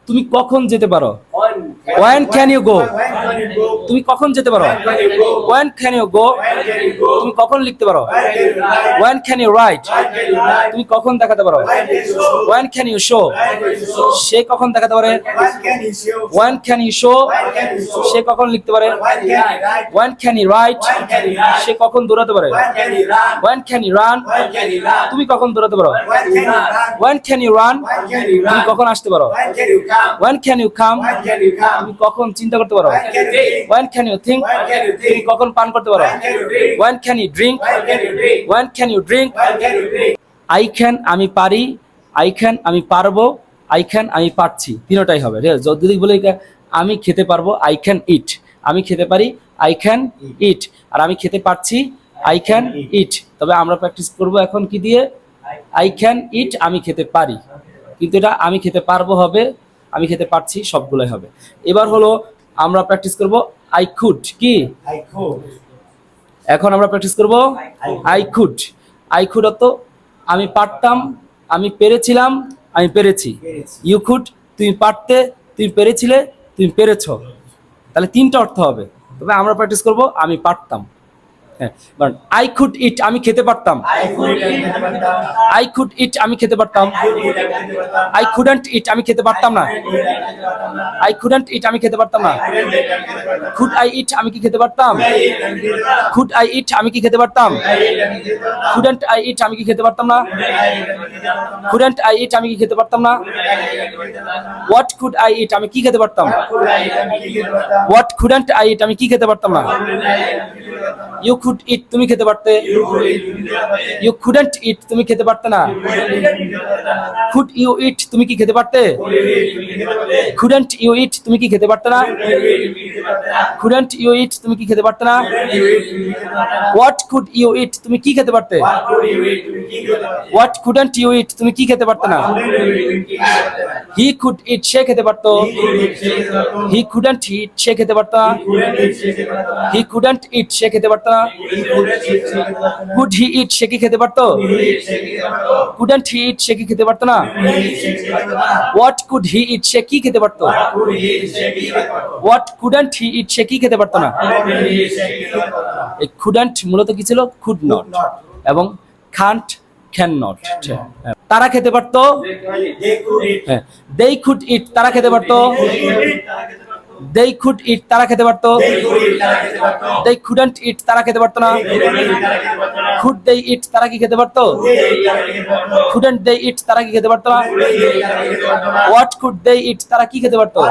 তুমি কখন যেতে পারো? When can you go? তুমি কখন যেতে পারো? When can you go? তুমি কখন লিখতে পারো? When can you write? তুমি কখন দেখাতে পারো? When can you show? সে কখন দেখাতে পারে? When can you show? সে কখন লিখতে পারে? When can you write? সে কখন দৌড়াতে পারে? When can you run? তুমি কখন দৌড়াতে পারো? When can you run? তুমি কখন আসতে পারো? When can you come? তুমি কখন চিন্তা করতে পারো? When can you think? তুমি কখন পান করতে পারো? When can you drink? When can you drink? I can আমি পারি, I can আমি পারবো, I can আমি পারছি, তিনটাই হবে। যদি বলি আমি খেতে পারবো, I can eat, আমি খেতে পারি, I can eat, আর আমি খেতে পারছি, I can eat। তবে আমরা প্র্যাকটিস করব এখন কি দিয়ে? I can eat আমি খেতে পারি, কিন্তু এটা আমি খেতে পারবো হবে, আমি খেতে পারছি, সবগুলোই হবে। এবার হলো আমরা প্র্যাকটিস করব I could, কি এখন আমরা প্র্যাকটিস করব I could। I could অর্থ আমি পারতাম, আমি পেরেছিলাম, আমি পেরেছি। You could তুমি পারতে, তুমি পেরেছিলে, তুমি পেরেছো। তাহলে তিনটা অর্থ হবে। তবে আমরা প্র্যাকটিস করব আমি পারতাম। হ্যাঁ, I could eat আমি খেতে পারতাম, I could eat আমি খেতে পারতাম, I couldn't eat আমি খেতে পারতাম না, I couldn't eat আমি খেতে পারতাম না। Could I eat আমি কি খেতে পারতাম? Could I eat আমি কি খেতে পারতাম? Couldn't I eat আমি কি খেতে পারতাম না? Couldn't I eat আমি কি খেতে পারতাম না? What could I eat আমি কি খেতে পারতাম? What couldn't I eat আমি কি খেতে পারতাম না? You could eat তুমি খেতে পারতে, You couldn't eat তুমি খেতে পারতে না। Could you eat তুমি কি খেতে পারতে? Couldn't you eat তুমি কি খেতে পারতে না? Couldn't you eat তুমি কি খেতে পারতে না? What could you eat তুমি কি খেতে পারতে? What couldn't you eat তুমি কি খেতে পারতে না? He could eat সে খেতে পারতো, He couldn't eat সে খেতে পারতো না, He couldn't eat সে খেতে পারতো না। Could he eat সে কি খেতে পারতো? Couldn't he eat সে কি খেতে পারতো না? What could he eat সে কি খেতে পারতো? What couldn't he eat সে কি খেতে পারতো না। এই couldn't মূলত কি ছিল? could not এবং can't cannot। তারা খেতে পারতো, they could eat তারা খেতে পারতো, they could eat তারা খেতে পারতো, they couldn't eat তারা খেতে পারতো না। Could they eat তারা কি খেতে পারতো? Couldn't they eat তারা কি খেতে পারতো না। What could they eat তারা কি খেতে পারতো?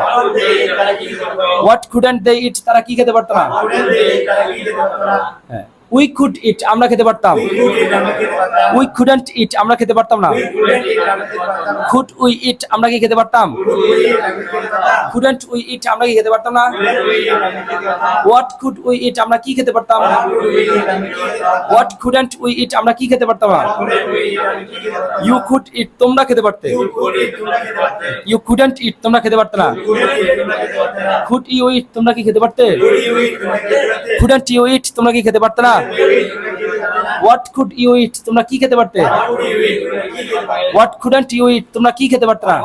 What couldn't they eat তারা কি খেতে পারতো না। We could eat আমরা খেতে পারতাম, We couldn't eat আমরা খেতে পারতাম না। Could we eat আমরা কি খেতে পারতাম? Couldn't we eat আমরা কি খেতে পারতাম না। What could we eat আমরা কি খেতে পারতাম? What couldn't we eat আমরা কি খেতে পারতাম না। You could eat তোমরা খেতে পারতে, You couldn't eat তোমরা খেতে পারতে না। Could you eat তোমরা কি খেতে পারতে? Couldn't you eat তোমরা কি খেতে পারতে না। What could you eat তোমরা কি খেতে পারতে? What couldn't you eat তোমরা কি খেতে পারতে না।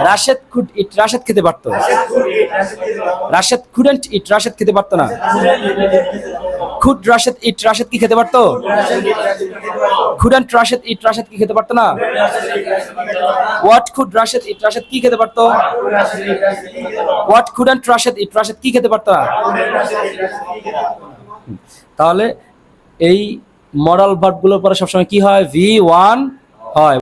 রাশেদ could eat রাশেদ খেতে পারতো, রাশেদ couldn't eat রাশেদ খেতে পারতো না। Could রাশেদ eat রাশেদ কি খেতে পারতো? Couldn't রাশেদ eat রাশেদ কি খেতে পারতো না। What could Rashed eat Rashed কি খেতে পারতো? What couldn't Rashed eat Rashed কি খেতে পারতো না। তাহলে এই মডাল ভার্বগুলোর পরে সবসময় কি হয়? V1 হয়।